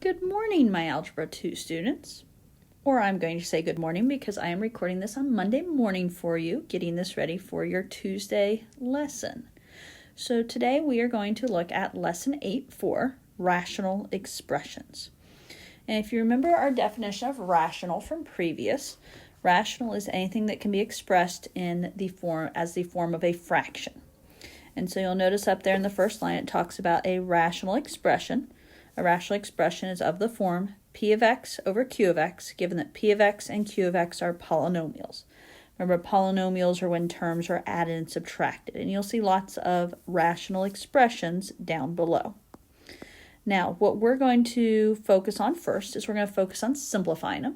good morning, my Algebra 2 students. Or I'm going to say good morning because I am recording this on Monday morning for you, getting this ready for your Tuesday lesson. So today we are going to look at Lesson 8 rational expressions. And if you remember our definition of rational from previous, rational is anything that can be expressed in the form of a fraction. And so you'll notice up there in the first line it talks about a rational expression. A rational expression is of the form p of x over q of x, given that p of x and q of x are polynomials. Remember, polynomials are when terms are added and subtracted, and you'll see lots of rational expressions down below. Now, what we're going to focus on first is we're going to focus on simplifying them,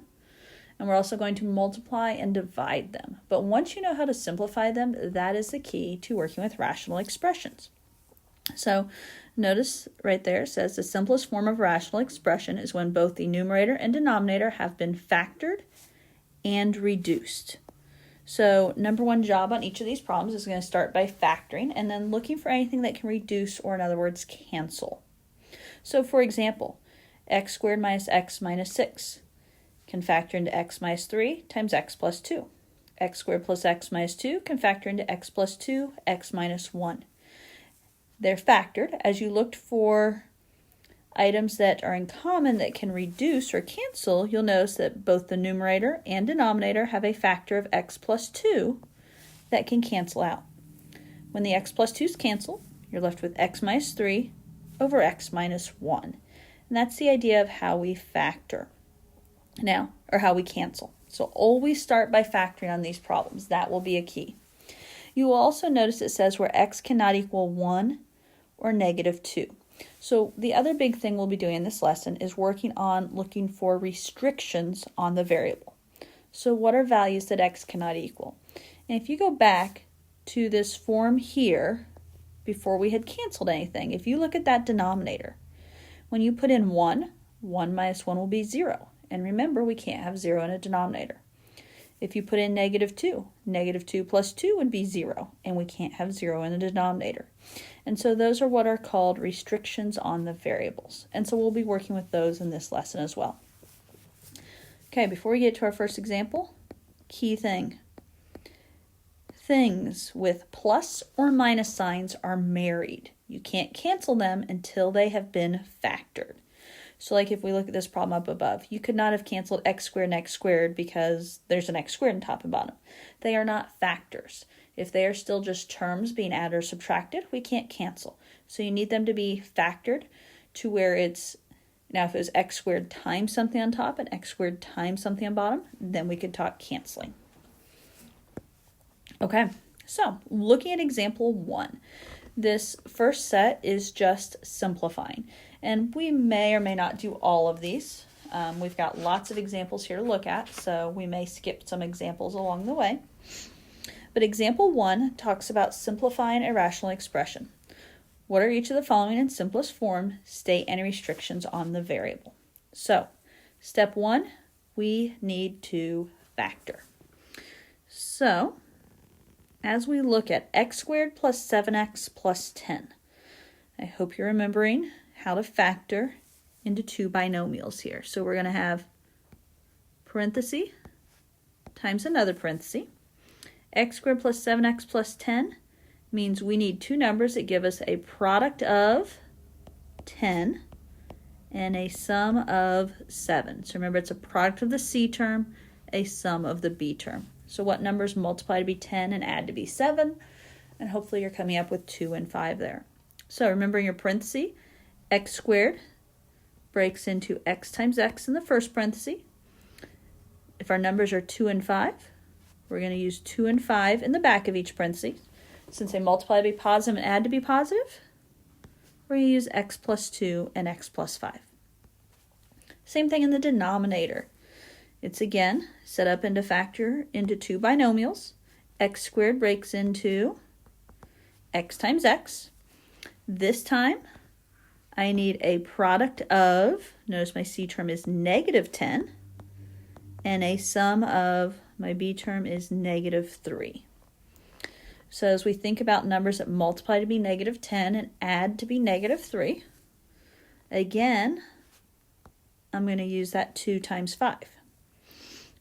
and we're also going to multiply and divide them. But once you know how to simplify them, that is the key to working with rational expressions. So notice right there it says the simplest form of rational expression is when both the numerator and denominator have been factored and reduced. So number one job on each of these problems is going to start by factoring and then looking for anything that can reduce, or in other words, cancel. So for example, x squared minus x minus 6 can factor into x minus 3 times x plus 2. X squared plus x minus 2 can factor into x plus 2, x minus 1. They're factored. As you looked for items that are in common that can reduce or cancel, you'll notice that both the numerator and denominator have a factor of x plus 2 that can cancel out. When the x plus 2's cancel, you're left with x minus 3 over x minus 1. And that's the idea of how we factor. Now, or how we cancel. So always start by factoring on these problems. That will be a key. You will also notice it says where x cannot equal 1 or negative 2. So the other big thing we'll be doing in this lesson is working on looking for restrictions on the variable. So what are values that x cannot equal? And if you go back to this form here, before we had canceled anything, if you look at that denominator, when you put in 1, 1 minus 1 will be 0. And remember, we can't have 0 in a denominator. If you put in negative 2 plus 2 would be 0, and we can't have 0 in the denominator. And so those are what are called restrictions on the variables. And so we'll be working with those in this lesson as well. Okay, before we get to our first example, key thing. Things with plus or minus signs are married. You can't cancel them until they have been factored. So like if we look at this problem up above, you could not have canceled x squared and x squared because there's an x squared on top and bottom. They are not factors. If they are still just terms being added or subtracted, we can't cancel. So you need them to be factored to where it's, now if it was x squared times something on top and x squared times something on bottom, then we could talk canceling. Okay, so looking at example 1, this first set is just simplifying. And we may or may not do all of these. We've got lots of examples here to look at, so we may skip some examples along the way. But example 1 talks about simplifying a rational expression. What are each of the following in simplest form? State any restrictions on the variable. So, step 1, we need to factor. So, as we look at x squared plus 7x plus 10, I hope you're remembering how to factor into two binomials here. So we're going to have parenthesis times another parenthesis. X squared plus 7x plus 10 means we need two numbers that give us a product of 10 and a sum of 7. So remember, it's a product of the C term, a sum of the B term. So what numbers multiply to be 10 and add to be 7? And hopefully you're coming up with 2 and 5 there. So remember your parenthesis, x squared breaks into x times x in the first parenthesis. If our numbers are 2 and 5, we're going to use 2 and 5 in the back of each parenthesis. Since they multiply to be positive and add to be positive, we're going to use x plus 2 and x plus 5. Same thing in the denominator. It's again set up into factor into two binomials. X squared breaks into x times x. This time, I need a product of, notice my C term is negative 10, and a sum of, my B term is negative 3. So as we think about numbers that multiply to be negative 10 and add to be negative 3, again, I'm going to use that 2 times 5.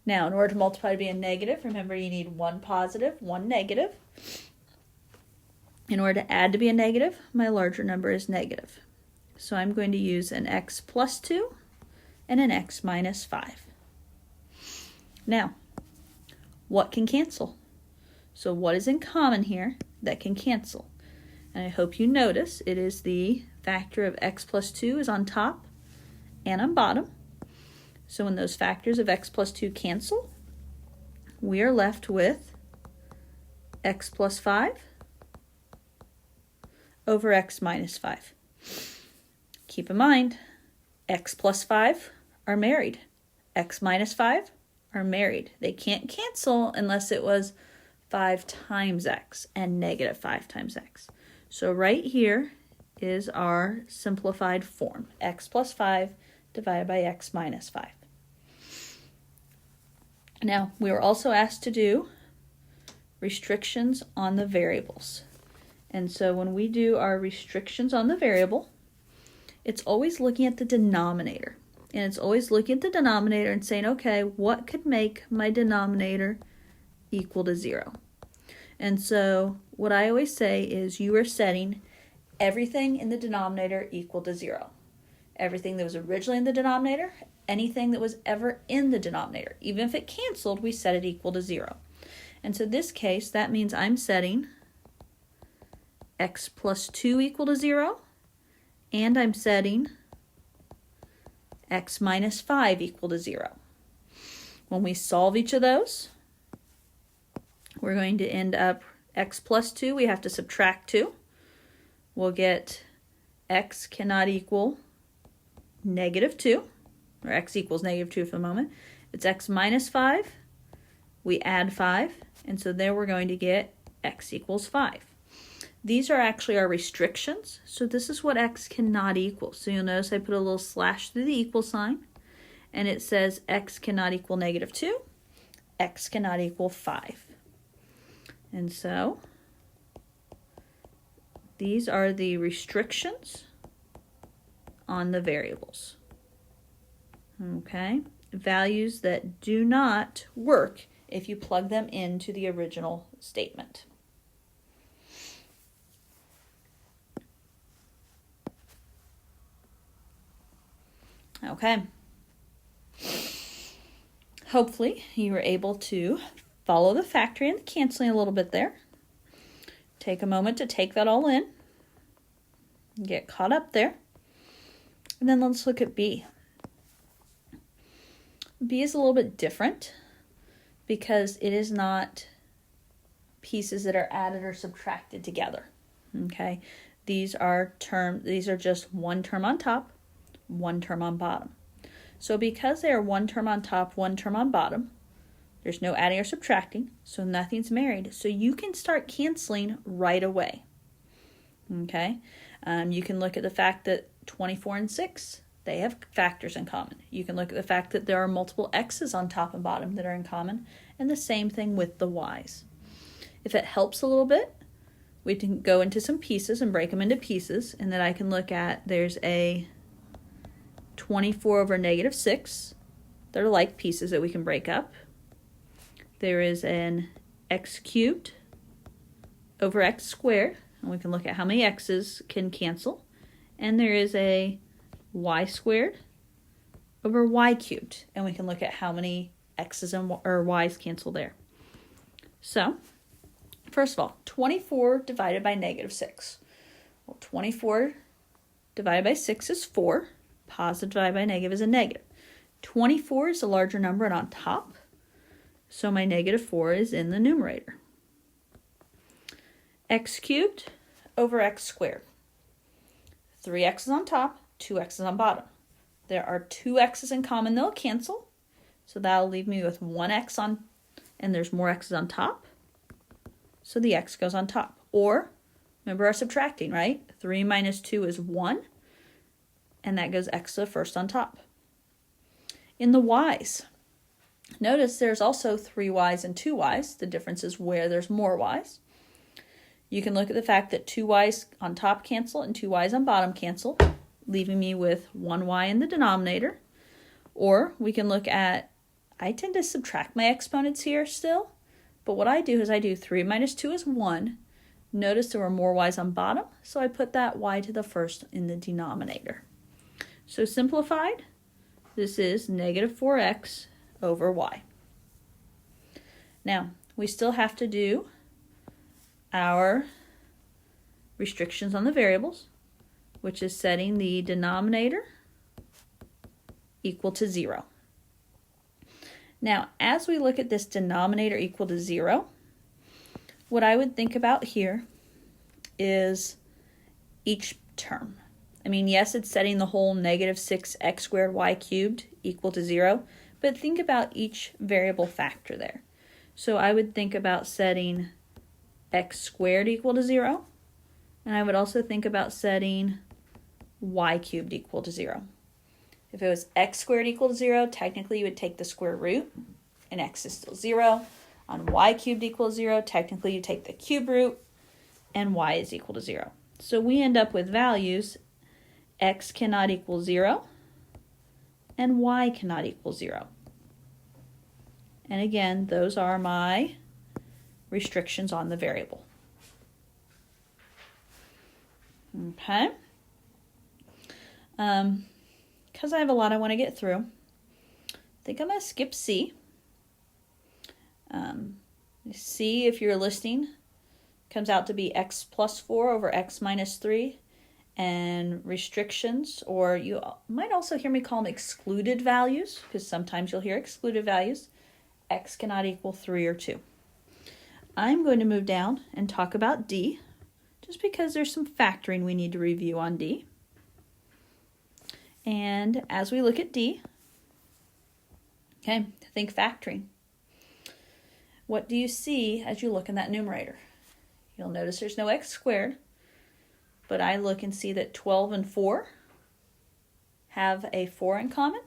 Now, in order to multiply to be a negative, remember you need one positive, one negative. In order to add to be a negative, my larger number is negative. So I'm going to use an x plus 2 and an x minus 5. Now, what can cancel? So what is in common here that can cancel? And I hope you notice it is the factor of x plus 2 is on top and on bottom. So when those factors of x plus 2 cancel, we are left with x plus 5 over x minus 5. Keep in mind, x plus 5 are married. X minus 5 are married. They can't cancel unless it was 5 times x and negative 5 times x. So right here is our simplified form, x plus 5 divided by x minus 5. Now, we were also asked to do restrictions on the variables. And so when we do our restrictions on the variable, it's always looking at the denominator. And it's always looking at the denominator and saying, okay, what could make my denominator equal to 0? And so what I always say is you are setting everything in the denominator equal to 0. Everything that was originally in the denominator, anything that was ever in the denominator. Even if it canceled, we set it equal to 0. And so this case, that means I'm setting x plus 2 equal to 0, and I'm setting x minus 5 equal to 0. When we solve each of those, we're going to end up x plus 2, we have to subtract 2. We'll get x cannot equal negative 2, or x equals negative 2 for the moment. It's x minus 5, we add 5, and so there we're going to get x equals 5. These are actually our restrictions, so this is what x cannot equal. So you'll notice I put a little slash through the equal sign, and it says x cannot equal negative 2, x cannot equal 5. And so these are the restrictions on the variables. Okay, values that do not work if you plug them into the original statement. Okay. Hopefully you were able to follow the factoring and the canceling a little bit there. Take a moment to take that all in. Get caught up there. And then let's look at B. B is a little bit different because it is not pieces that are added or subtracted together. Okay? These are just one term on top, one term on bottom. So because they are one term on top, one term on bottom, there's no adding or subtracting, so nothing's married. So you can start canceling right away. Okay? You can look at the fact that 24 and 6, they have factors in common. You can look at the fact that there are multiple x's on top and bottom that are in common, and the same thing with the y's. If it helps a little bit, we can go into some pieces and break them into pieces, and then I can look at, there's a 24 over negative 6. They're like pieces that we can break up. There is an x cubed over x squared, and we can look at how many x's can cancel. And there is a y squared over y cubed, and we can look at how many x's or y's cancel there. So, first of all, 24 divided by negative 6. Well, 24 divided by 6 is 4. Positive divided by negative is a negative. 24 is a larger number and on top, so my negative 4 is in the numerator. X cubed over x squared. 3 x's on top, 2 x's on bottom. There are 2 x's in common that will cancel, so that'll leave me with 1 x on, and there's more x's on top, so the x goes on top. Or, remember our subtracting, right? 3 minus 2 is 1, and that goes x to the first on top. In the y's, notice there's also 3 y's and 2 y's. The difference is where there's more y's. You can look at the fact that 2 y's on top cancel and 2 y's on bottom cancel, leaving me with 1 y in the denominator. Or we can look at, I tend to subtract my exponents here still, but what I do is I do 3 minus 2 is 1. Notice there were more y's on bottom, so I put that y to the first in the denominator. So simplified, this is negative 4x over y. Now, we still have to do our restrictions on the variables, which is setting the denominator equal to 0. Now, as we look at this denominator equal to 0, what I would think about here is each term. I mean, yes, it's setting the whole negative 6x squared y cubed equal to 0, but think about each variable factor there. So I would think about setting x squared equal to 0, and I would also think about setting y cubed equal to 0. If it was x squared equal to 0, technically you would take the square root, and x is still 0. On y cubed equals 0, technically you take the cube root, and y is equal to 0. So we end up with values x cannot equal 0, and y cannot equal 0. And again, those are my restrictions on the variable. Okay. Because I have a lot I want to get through, I think I'm going to skip C. C, if you're listening, comes out to be x plus 4 over x minus 3. And restrictions, or you might also hear me call them excluded values, because sometimes you'll hear excluded values. X cannot equal 3 or 2. I'm going to move down and talk about D, just because there's some factoring we need to review on D. And as we look at D, okay, think factoring. What do you see as you look in that numerator? You'll notice there's no x squared, but I look and see that 12 and 4 have a 4 in common.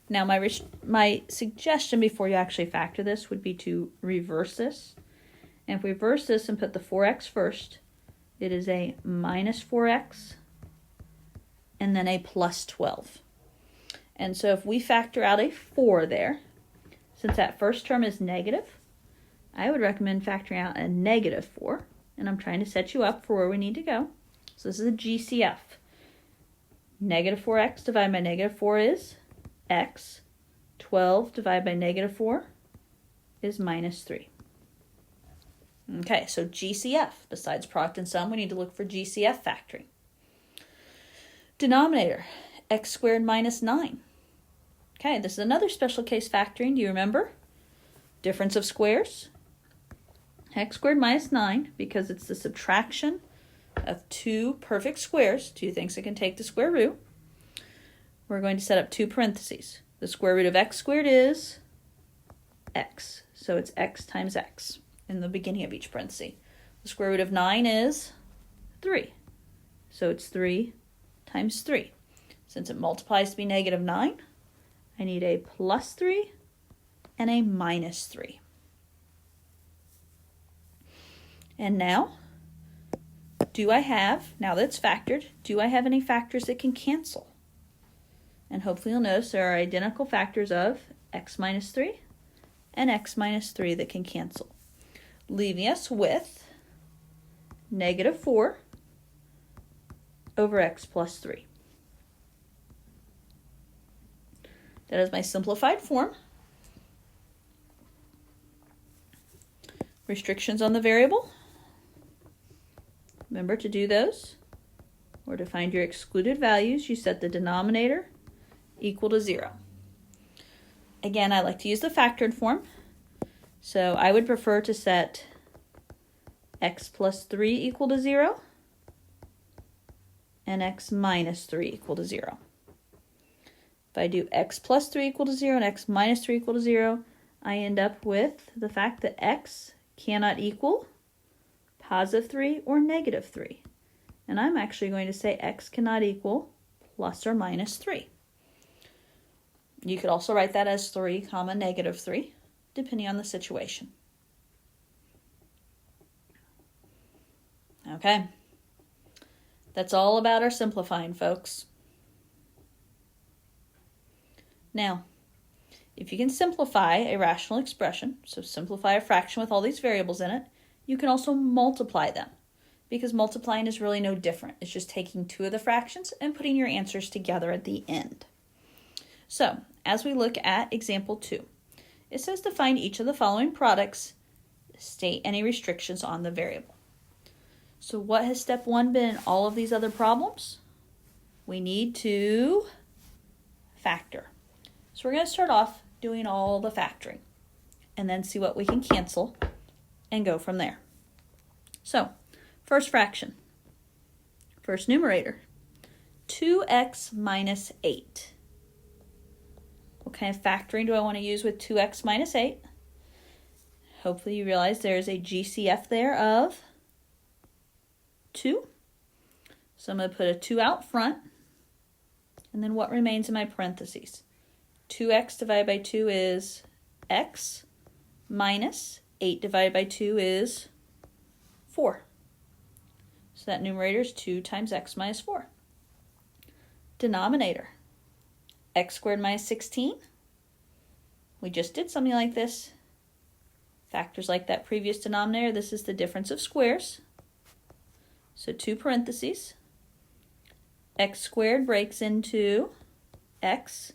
Now my suggestion before you actually factor this would be to reverse this. And if we reverse this and put the 4x first, it is a minus 4x and then a plus 12. And so if we factor out a 4 there, since that first term is negative, I would recommend factoring out a negative 4. And I'm trying to set you up for where we need to go. So this is a GCF. Negative 4x divided by negative 4 is x. 12 divided by negative 4 is minus 3. Okay, so GCF. Besides product and sum, we need to look for GCF factoring. Denominator, x squared minus 9. Okay, this is another special case factoring. Do you remember? Difference of squares. X squared minus 9, because it's the subtraction of two perfect squares, two things that can take the square root. We're going to set up two parentheses. The square root of x squared is x. So it's x times x in the beginning of each parenthesis. The square root of 9 is 3. So it's 3 times 3. Since it multiplies to be negative 9, I need a plus 3 and a minus 3. And now, now that it's factored, do I have any factors that can cancel? And hopefully you'll notice there are identical factors of x minus 3 and x minus 3 that can cancel, leaving us with negative 4 over x plus 3. That is my simplified form. Restrictions on the variable. Remember to do those. Or to find your excluded values, you set the denominator equal to 0. Again, I like to use the factored form. So I would prefer to set x plus 3 equal to 0 and x minus 3 equal to 0. If I do x plus 3 equal to 0 and x minus 3 equal to 0, I end up with the fact that x cannot equal positive 3 or negative 3. And I'm actually going to say x cannot equal plus or minus 3. You could also write that as 3 comma negative 3, depending on the situation. Okay. That's all about our simplifying, folks. Now, if you can simplify a rational expression, so simplify a fraction with all these variables in it, you can also multiply them, because multiplying is really no different. It's just taking two of the fractions and putting your answers together at the end. So, as we look at example 2, it says to find each of the following products, state any restrictions on the variable. So what has step 1 been in all of these other problems? We need to factor. So we're going to start off doing all the factoring and then see what we can cancel and go from there. So, first fraction, first numerator, 2x minus 8. What kind of factoring do I want to use with 2x minus 8? Hopefully you realize there's a GCF there of 2. So I'm going to put a 2 out front. And then what remains in my parentheses? 2x divided by 2 is x, minus 8 divided by 2 is 4. So that numerator is 2 times x minus 4. Denominator, x squared minus 16. We just did something like this. Factors like that previous denominator, this is the difference of squares. So 2 parentheses. X squared breaks into x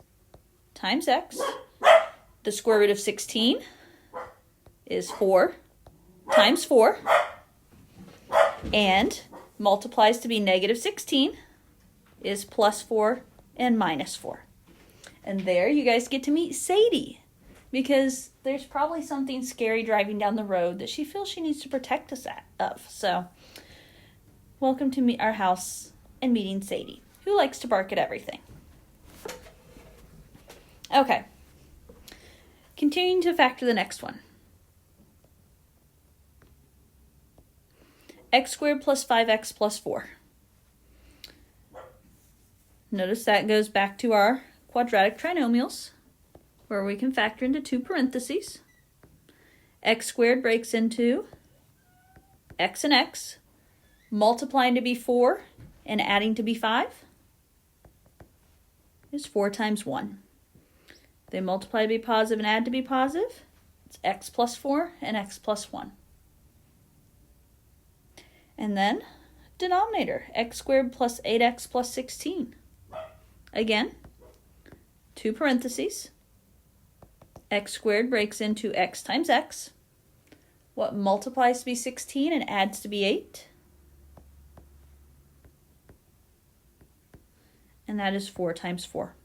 times x. The square root of 16 is 4 times 4. And multiplies to be negative 16 is plus 4 and minus 4. And there you guys get to meet Sadie, because there's probably something scary driving down the road that she feels she needs to protect us of. So welcome to meet our house and meeting Sadie, who likes to bark at everything. Okay, continuing to factor the next one. X squared plus 5x plus 4. Notice that goes back to our quadratic trinomials, where we can factor into 2 parentheses. X squared breaks into x and x, multiplying to be 4 and adding to be 5 is 4 times 1. They multiply to be positive and add to be positive. It's x plus 4 and x plus 1. And then denominator, x squared plus 8x plus 16. Again, 2 parentheses. X squared breaks into x times x. What multiplies to be 16 and adds to be 8? And that is 4 times 4.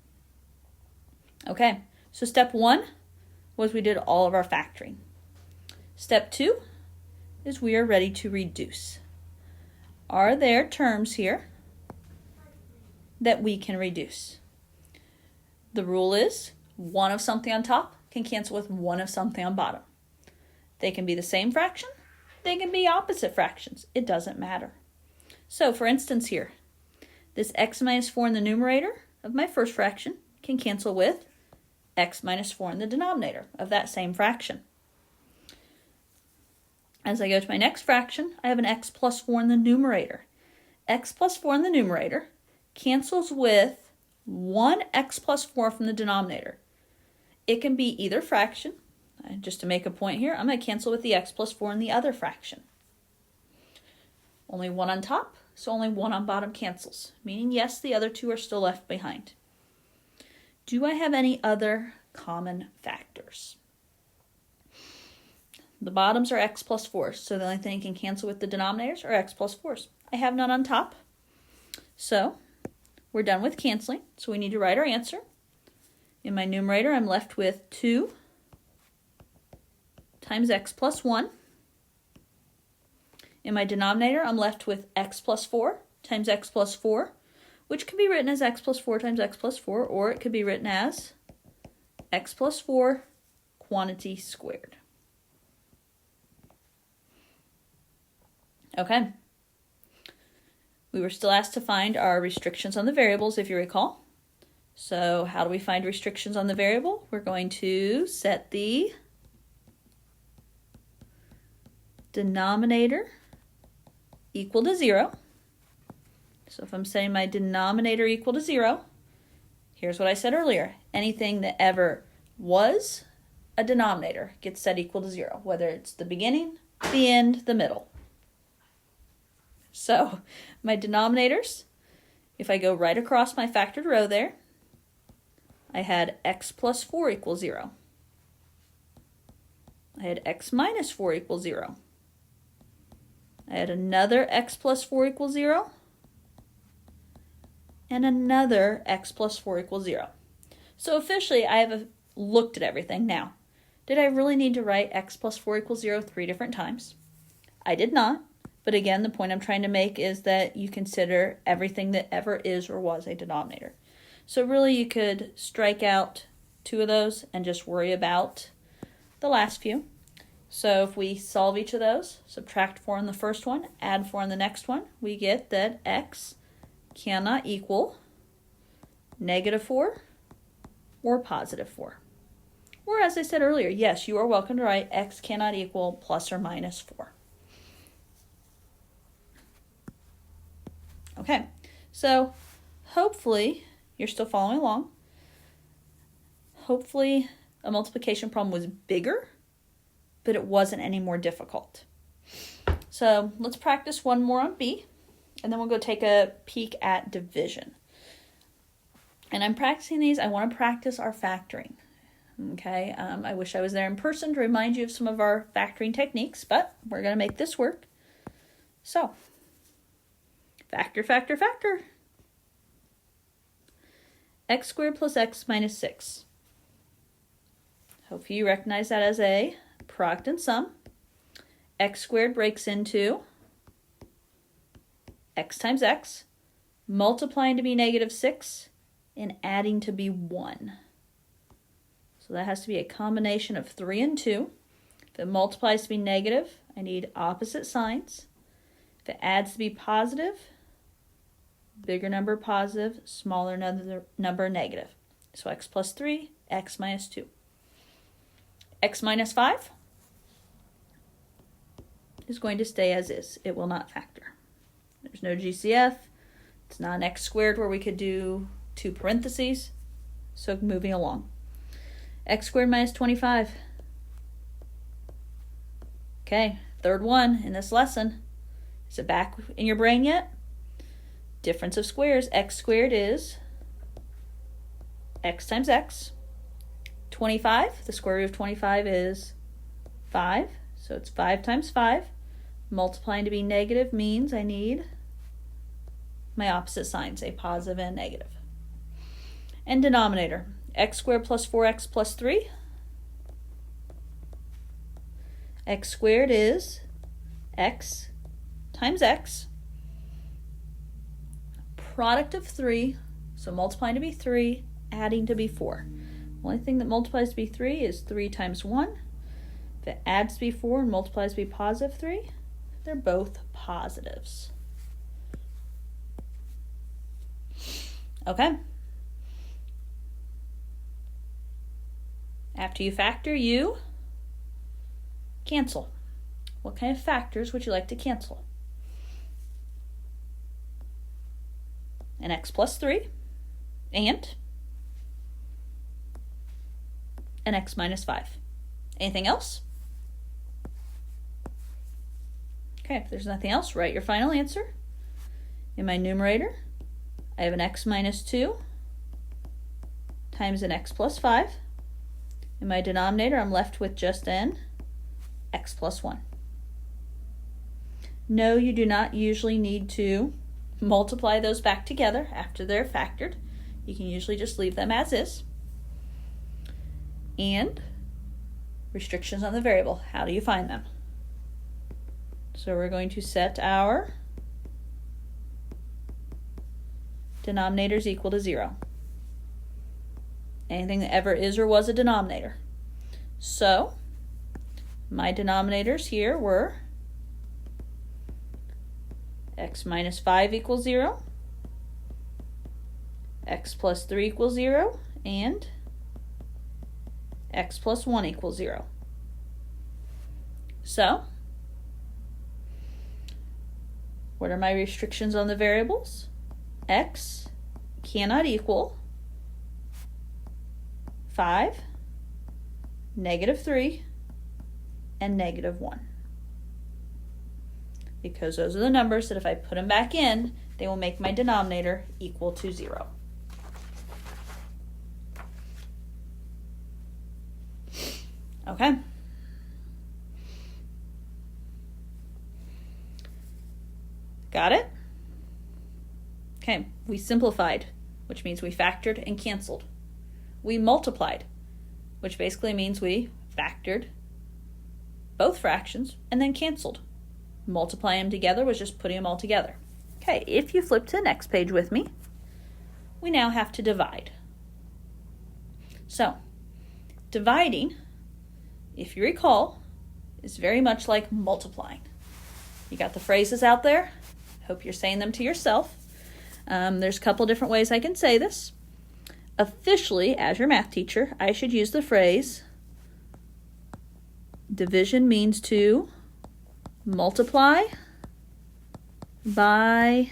Okay, so step 1 was we did all of our factoring. Step 2 is we are ready to reduce. Are there terms here that we can reduce? The rule is 1 of something on top can cancel with 1 of something on bottom. They can be the same fraction. They can be opposite fractions. It doesn't matter. So, for instance here, this x minus 4 in the numerator of my first fraction can cancel with x minus 4 in the denominator of that same fraction. As I go to my next fraction, I have an x plus 4 in the numerator. X plus 4 in the numerator cancels with 1x plus 4 from the denominator. It can be either fraction. Just to make a point here, I'm going to cancel with the x plus 4 in the other fraction. Only 1 on top, so only 1 on bottom cancels, meaning yes, the other 2 are still left behind. Do I have any other common factors? The bottoms are x plus 4s, so the only thing you can cancel with the denominators are x plus 4s. I have none on top, so we're done with canceling, so we need to write our answer. In my numerator, I'm left with 2 times x plus 1. In my denominator, I'm left with x plus 4 times x plus 4, which can be written as x plus 4 times x plus 4, or it could be written as x plus 4 quantity squared. Okay. We were still asked to find our restrictions on the variables, if you recall. So how do we find restrictions on the variable? We're going to set the denominator equal to 0. So if I'm setting my denominator equal to 0, here's what I said earlier. Anything that ever was a denominator gets set equal to 0, whether it's the beginning, the end, the middle. So my denominators, if I go right across my factored row there, I had x plus 4 equals 0. I had x minus 4 equals 0. I had another x plus 4 equals 0. And another x plus 4 equals 0. So officially, I have looked at everything. Now, did I really need to write x plus 4 equals 0 3 different times? I did not. But again, the point I'm trying to make is that you consider everything that ever is or was a denominator. So really, you could strike out 2 of those and just worry about the last few. So if we solve each of those, subtract 4 on the first one, add 4 on the next one, we get that x cannot equal -4 or +4. Or as I said earlier, yes, you are welcome to write x cannot equal plus or minus 4. Okay, so hopefully you're still following along. Hopefully a multiplication problem was bigger, but it wasn't any more difficult. So let's practice one more on B, and then we'll go take a peek at division. And I'm practicing these. I want to practice our factoring. Okay, I wish I was there in person to remind you of some of our factoring techniques, but we're going to make this work. So, factor, factor, factor. X squared plus x minus 6. Hopefully you recognize that as a product and sum. X squared breaks into x times x, multiplying to be -6, and adding to be 1. So that has to be a combination of 3 and 2. If it multiplies to be negative, I need opposite signs. If it adds to be positive, bigger number positive, smaller number negative. So x plus 3, x minus 2. X minus 5 is going to stay as is. It will not factor. There's no GCF. It's not an x squared where we could do 2 parentheses. So moving along. X squared minus 25. Okay, third one in this lesson. Is it back in your brain yet? Difference of squares. X squared is x times x. 25, the square root of 25 is 5. So it's 5 times 5. Multiplying to be negative means I need my opposite signs, a positive and a negative. And denominator, x squared plus 4x plus 3. X squared is x times x. Product of 3, so multiplying to be 3, adding to be 4. The only thing that multiplies to be 3 is 3 times 1. If it adds to be 4 and multiplies to be positive 3, they're both positives. Okay. After you factor, you cancel. What kind of factors would you like to cancel? An x plus 3 and an x minus 5. Anything else? Okay, if there's nothing else, write your final answer. In my numerator, I have an x minus 2 times an x plus 5. In my denominator, I'm left with just an x plus 1. No, you do not usually need to multiply those back together after they're factored. You can usually just leave them as is. And restrictions on the variable. How do you find them? So we're going to set our denominators equal to 0. Anything that ever is or was a denominator. So my denominators here were x minus 5 equals 0, x plus 3 equals 0, and x plus 1 equals 0. So, what are my restrictions on the variables? X cannot equal 5, -3, and -1. Because those are the numbers that if I put them back in, they will make my denominator equal to 0. Okay. Got it? Okay, we simplified, which means we factored and canceled. We multiplied, which basically means we factored both fractions and then canceled. Multiplying them together was just putting them all together. Okay, if you flip to the next page with me, we now have to divide. So, dividing, if you recall, is very much like multiplying. You got the phrases out there? Hope you're saying them to yourself. There's a couple different ways I can say this. Officially, as your math teacher, I should use the phrase, division means to multiply by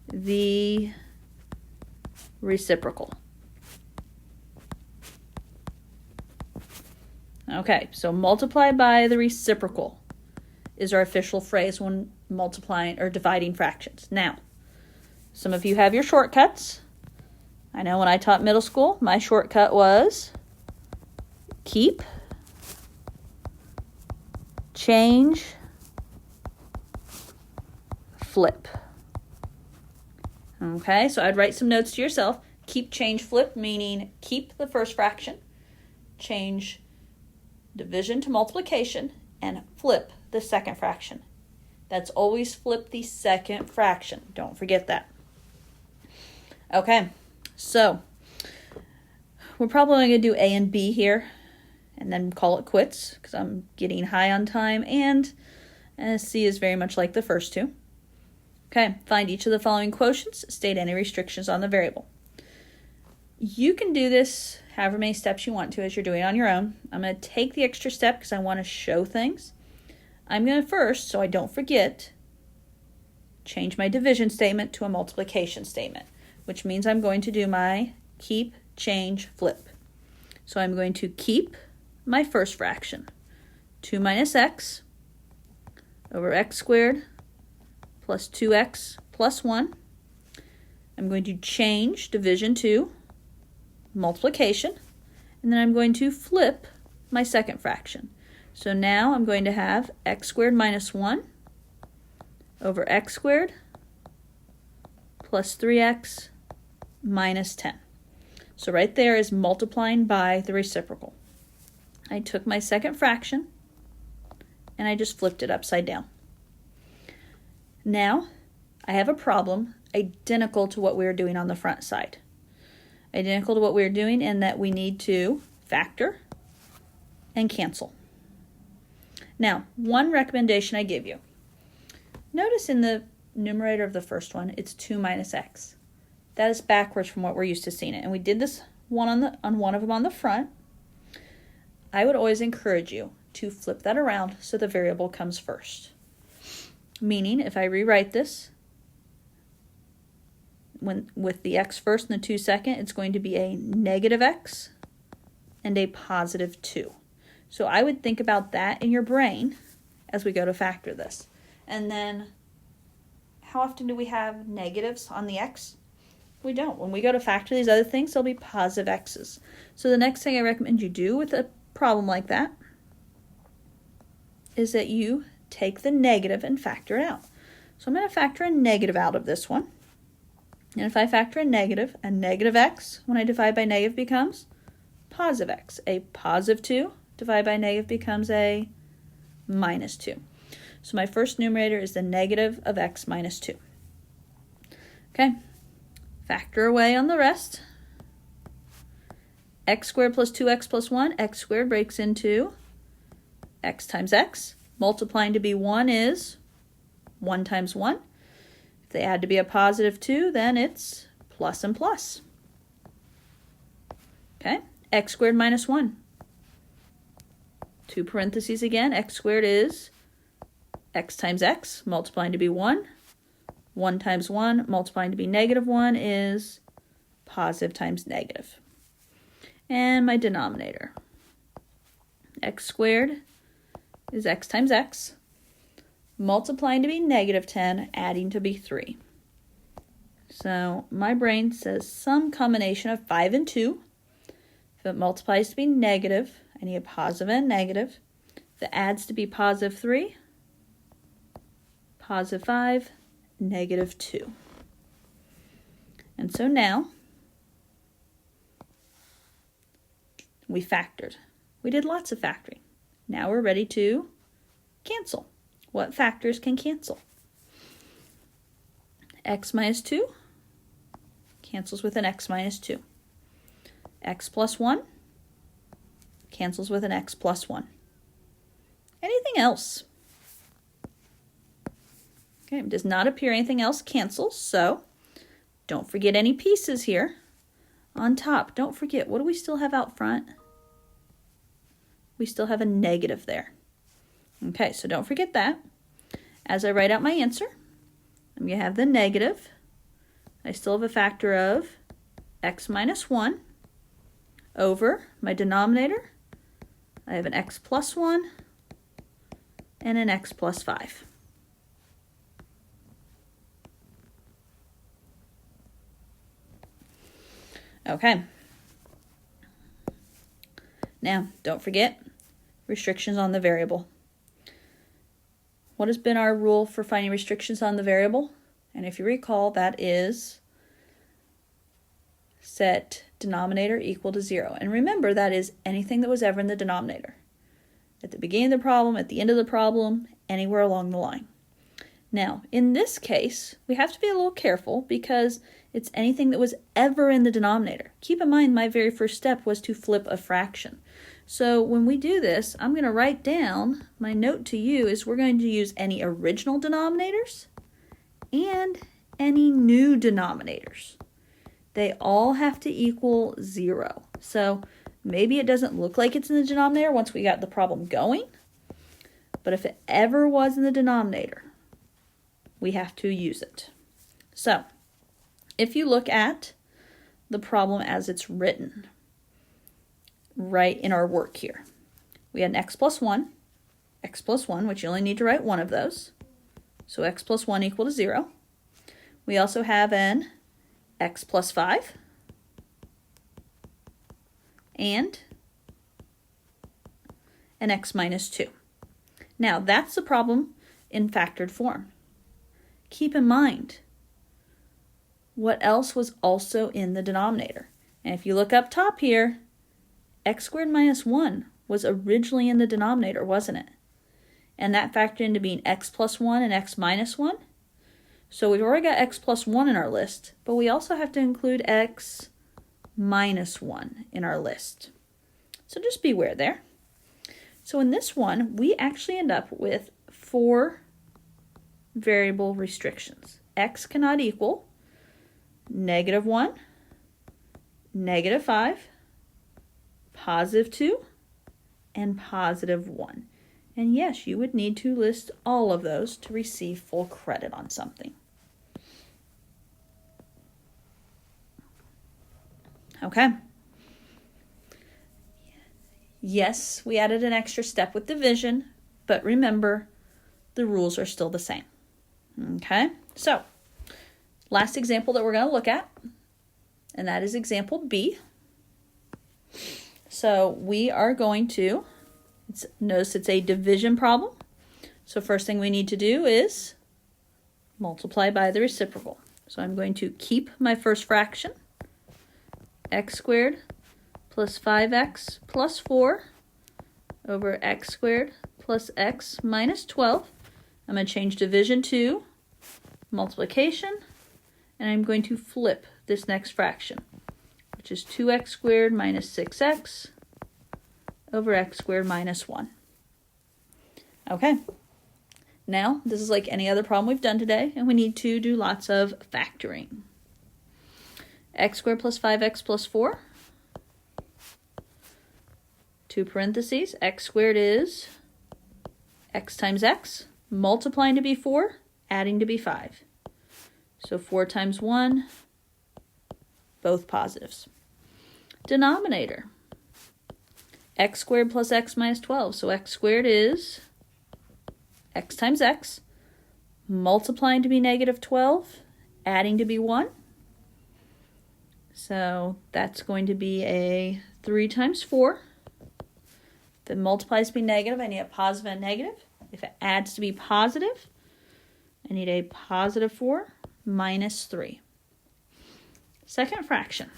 the reciprocal. Okay, so multiply by the reciprocal is our official phrase when multiplying or dividing fractions. Now, some of you have your shortcuts. I know when I taught middle school, my shortcut was keep, change, flip. Okay, so I'd write some notes to yourself. Keep, change, flip, meaning keep the first fraction, change division to multiplication, and flip the second fraction. That's always flip the second fraction. Don't forget that. Okay, so we're probably going to do A and B here and then call it quits because I'm getting high on time, and C is very much like the first two. Okay, find each of the following quotients, state any restrictions on the variable. You can do this however many steps you want to as you're doing it on your own. I'm going to take the extra step because I want to show things. I'm going to first, so I don't forget, change my division statement to a multiplication statement, which means I'm going to do my keep, change, flip. So I'm going to keep my first fraction, 2 minus x over x squared plus 2x plus 1. I'm going to change division to multiplication, and then I'm going to flip my second fraction. So now I'm going to have x squared minus 1 over x squared plus 3x minus 10. So right there is multiplying by the reciprocal. I took my second fraction and I just flipped it upside down. Now I have a problem identical to what we were doing on the front side. Identical to what we were doing in that we need to factor and cancel. Now, one recommendation I give you. Notice in the numerator of the first one, it's 2 minus x. That is backwards from what we're used to seeing it. And we did this one on one of them on the front. I would always encourage you to flip that around so the variable comes first. Meaning, if I rewrite this, with the x first and the 2 second, it's going to be a negative x and a positive 2. So I would think about that in your brain as we go to factor this. And then, how often do we have negatives on the x? We don't. When we go to factor these other things, there'll be positive x's. So the next thing I recommend you do with a problem like that is that you take the negative and factor it out. So I'm going to factor a negative out of this one. And if I factor a negative x, when I divide by negative becomes positive x. A positive 2 divided by negative becomes a minus 2. So my first numerator is the negative of x minus 2. Okay, factor away on the rest. X squared plus 2x plus 1, x squared breaks into x times x. Multiplying to be 1 is 1 times 1. If they add to be a positive 2, then it's plus and plus. Okay, x squared minus 1. 2 parentheses again, x squared is x times x, multiplying to be 1. 1 times 1, multiplying to be negative 1 is positive times negative. and my denominator. X squared is x times x, multiplying to be negative 10, adding to be 3. So my brain says some combination of 5 and 2. If it multiplies to be negative, I need a positive and a negative. If it adds to be positive 3, positive 5, negative 2. And so now we factored. We did lots of factoring. Now we're ready to cancel. What factors can cancel? X minus 2 cancels with an x minus 2. X plus 1 cancels with an x plus 1. Anything else? Okay, does not appear anything else cancels, so don't forget any pieces here. On top, don't forget, what do we still have out front? We still have a negative there. Okay, so don't forget that. As I write out my answer, I'm going to have the negative. I still have a factor of x minus 1 over my denominator. I have an x plus 1 and an x plus 5. Okay. Now, don't forget restrictions on the variable. What has been our rule for finding restrictions on the variable? And if you recall, that is set denominator equal to 0. And remember, that is anything that was ever in the denominator. At the beginning of the problem, at the end of the problem, anywhere along the line. Now, in this case, we have to be a little careful because it's anything that was ever in the denominator. Keep in mind, my very first step was to flip a fraction. So when we do this, I'm going to write down, my note to you is we're going to use any original denominators and any new denominators. They all have to equal 0. So maybe it doesn't look like it's in the denominator once we got the problem going, but if it ever was in the denominator, we have to use it. So if you look at the problem as it's written, right in our work here, we had an x plus 1, which you only need to write one of those. So x plus 1 equal to 0. We also have an x plus 5 and an x minus 2. Now, that's the problem in factored form. Keep in mind, what else was also in the denominator? And if you look up top here, x squared minus 1 was originally in the denominator, wasn't it? And that factored into being x plus 1 and x minus 1. So we've already got x plus 1 in our list, but we also have to include x minus 1 in our list. So just beware there. So in this one, we actually end up with 4 variable restrictions. X cannot equal negative 1, negative 5, positive 2, and positive 1. And yes, you would need to list all of those to receive full credit on something. Okay. Yes, we added an extra step with division, but remember, the rules are still the same. Okay, so last example that we're going to look at, and that is example B. So we are going to, notice it's a division problem. So first thing we need to do is multiply by the reciprocal. So I'm going to keep my first fraction, x squared plus 5x plus 4 over x squared plus x minus 12. I'm going to change division to multiplication, and I'm going to flip this next fraction, which is 2x squared minus 6x over x squared minus 1. Okay, now this is like any other problem we've done today, and we need to do lots of factoring. X squared plus 5x plus 4. 2 parentheses, x squared is x times x, multiplying to be 4, adding to be 5. So 4 times 1, both positives. Denominator, x squared plus x minus 12. So x squared is x times x, multiplying to be negative 12, adding to be 1. So that's going to be a 3 times 4. If it multiplies to be negative, I need a positive and a negative. If it adds to be positive, I need a positive 4 minus 3. Second fraction.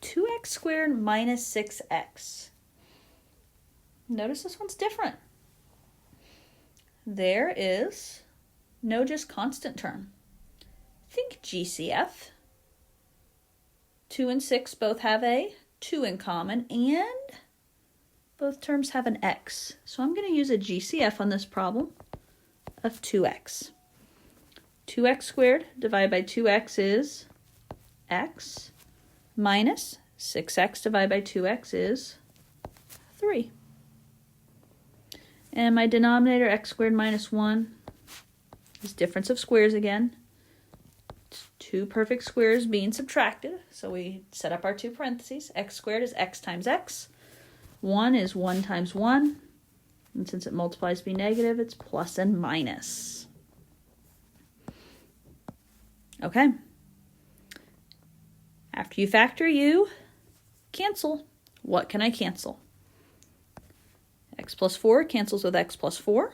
2x squared minus 6x. Notice this one's different. There is no just constant term. Think GCF. 2 and 6 both have a 2 in common, and both terms have an x. So I'm going to use a GCF on this problem of 2x. 2x squared divided by 2x is x, minus 6x divided by 2x is 3. And my denominator, x squared minus 1, is difference of squares again. It's 2 perfect squares being subtracted. So we set up our 2 parentheses. X squared is x times x. 1 is 1 times 1. And since it multiplies to be negative, it's plus and minus. Okay. After you factor, you cancel. What can I cancel? X plus 4 cancels with x plus 4.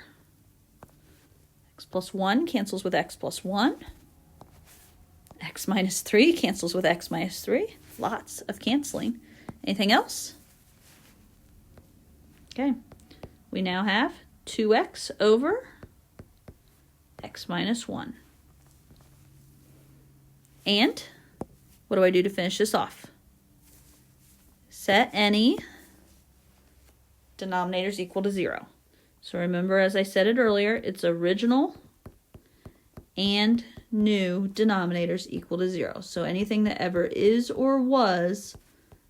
X plus 1 cancels with x plus 1. X minus 3 cancels with x minus 3. Lots of canceling. Anything else? Okay. We now have 2x over x minus 1. And what do I do to finish this off? Set any denominators equal to 0. So remember, as I said it earlier, it's original and new denominators equal to 0. So anything that ever is or was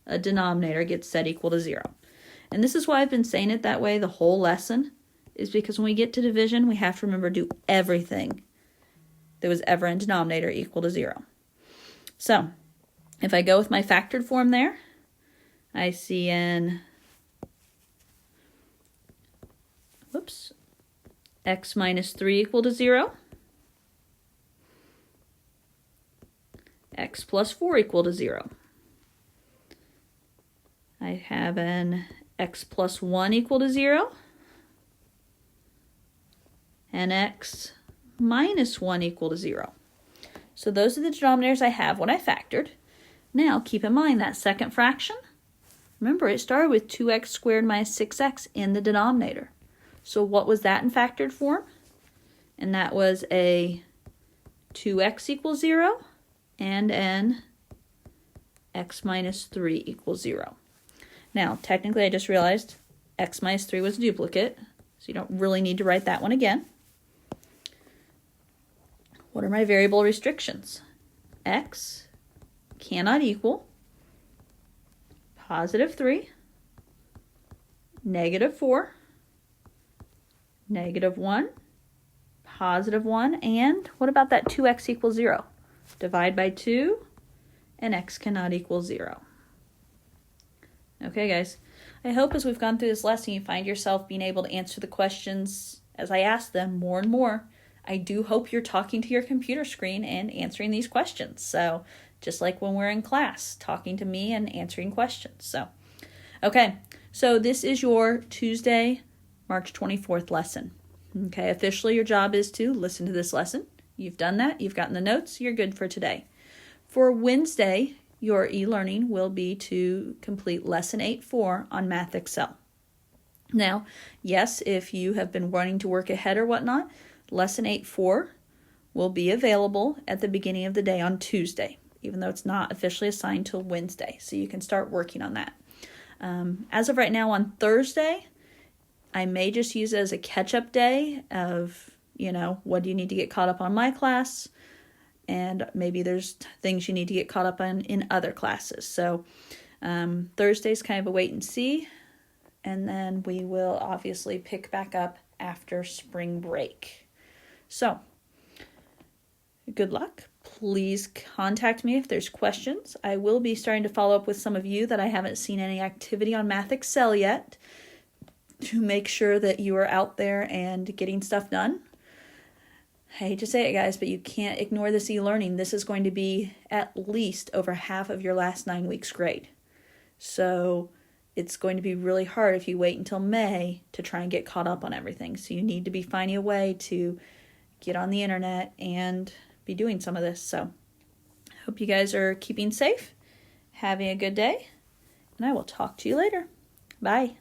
a denominator gets set equal to 0. And this is why I've been saying it that way the whole lesson, is because when we get to division, we have to remember to do everything that was ever in denominator equal to 0. So if I go with my factored form there, I see in x minus 3 equal to 0, x plus 4 equal to 0. I have an x plus 1 equal to 0, and x minus 1 equal to 0. So those are the denominators I have when I factored. Now keep in mind that second fraction, remember it started with 2x squared minus 6x in the denominator. So what was that in factored form? And that was a 2x equals 0 and an x minus 3 equals 0. Now, technically, I just realized x minus 3 was a duplicate, so you don't really need to write that one again. What are my variable restrictions? X cannot equal positive 3, negative 4, negative 1, positive 1, and what about that 2x equals 0? Divide by 2, and x cannot equal 0. Okay, guys, I hope as we've gone through this lesson, you find yourself being able to answer the questions as I ask them more and more. I do hope you're talking to your computer screen and answering these questions. So just like when we're in class, talking to me and answering questions. So, okay, so this is your Tuesday, March 24th lesson. Okay, officially your job is to listen to this lesson. You've done that. You've gotten the notes. You're good for today. For Wednesday, your e-learning will be to complete Lesson 8.4 on Math Excel. Now, yes, if you have been wanting to work ahead or whatnot, Lesson 8.4 will be available at the beginning of the day on Tuesday, even though it's not officially assigned till Wednesday. So you can start working on that. As of right now on Thursday, I may just use it as a catch-up day of, what do you need to get caught up on my class? And maybe there's things you need to get caught up on in other classes. So Thursday's kind of a wait and see. And then we will obviously pick back up after spring break. So good luck. please contact me if there's questions. I will be starting to follow up with some of you that I haven't seen any activity on Math Excel yet to make sure that you are out there and getting stuff done. I hate to say it, guys, but you can't ignore this e-learning. This is going to be at least over half of your last 9 weeks grade. So it's going to be really hard if you wait until May to try and get caught up on everything. So you need to be finding a way to get on the internet and be doing some of this. So I hope you guys are keeping safe, having a good day, and I will talk to you later. Bye.